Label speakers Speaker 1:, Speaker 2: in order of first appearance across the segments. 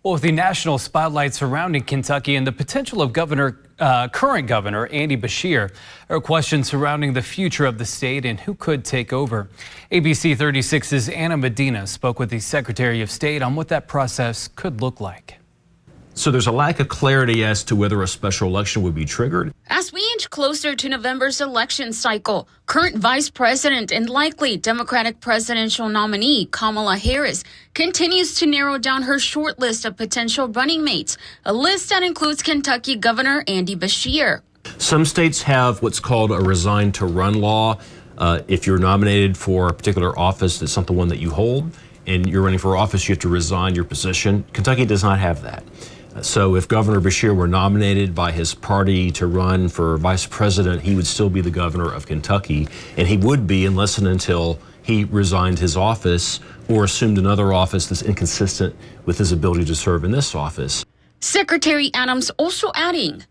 Speaker 1: Well, with the national spotlight surrounding Kentucky and the potential of current governor Andy-Beshear, there are questions surrounding the future of the state and who could take over. ABC 36's Anna Medina spoke with the Secretary of State on what that process could look like.
Speaker 2: So there's a lack of clarity as to whether a special election would be triggered.
Speaker 3: As we inch closer to November's election cycle, current Vice President and likely Democratic presidential nominee Kamala-Harris continues to narrow down her short list of potential running mates, a list that includes Kentucky Governor Andy-Beshear.
Speaker 2: Some states have what's called a resign to run law. If you're nominated for a particular office that's not the one that you hold, and you're running for office, you have to resign your position. Kentucky does not have that. So if Governor Beshear were nominated by his party to run for vice president, he would still be the governor of Kentucky, and he would be unless and until he resigned his office or assumed another office that's inconsistent with his ability to serve in this office.
Speaker 3: Secretary Adams also adding,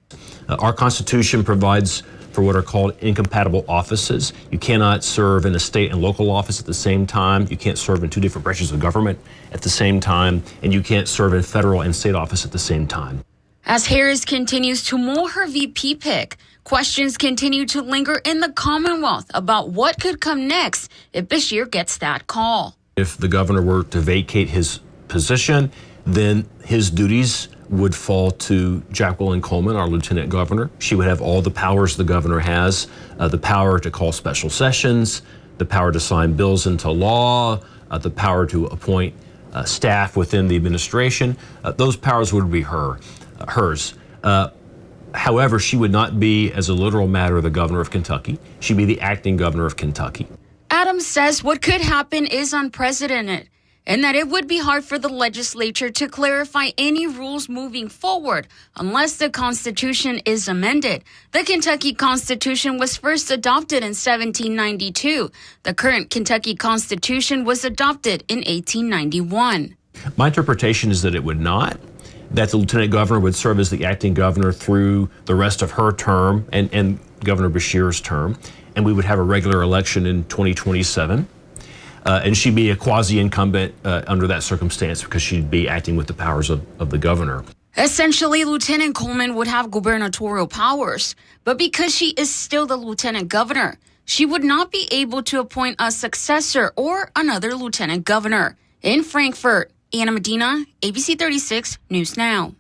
Speaker 2: our Constitution provides for what are called incompatible offices. You cannot serve in a state and local office at the same time. You can't serve in two different branches of government at the same time, and you can't serve in federal and state office at the same time.
Speaker 3: As Harris continues to mull her VP pick, questions continue to linger in the Commonwealth about what could come next if Beshear gets that call.
Speaker 2: If the governor were to vacate his position, then his duties would fall to Jacqueline-Coleman, our lieutenant governor. She would have all the powers the governor has, the power to call special sessions, the power to sign bills into law, the power to appoint staff within the administration. Those powers would be hers. However, she would not be, as a literal matter, the governor of Kentucky. She'd be the acting governor of Kentucky.
Speaker 3: Adams says what could happen is unprecedented, and that it would be hard for the legislature to clarify any rules moving forward unless the Constitution is amended. The Kentucky Constitution was first adopted in 1792. The current Kentucky Constitution was adopted in 1891.
Speaker 2: My interpretation is that it would not, that the lieutenant governor would serve as the acting governor through the rest of her term and Governor Beshear's term, and we would have a regular election in 2027. And she'd be a quasi-incumbent under that circumstance because she'd be acting with the powers of the governor.
Speaker 3: Essentially, Lieutenant Coleman would have gubernatorial powers, but because she is still the lieutenant governor, she would not be able to appoint a successor or another lieutenant governor. In Frankfort, Anna Medina, ABC 36 News Now.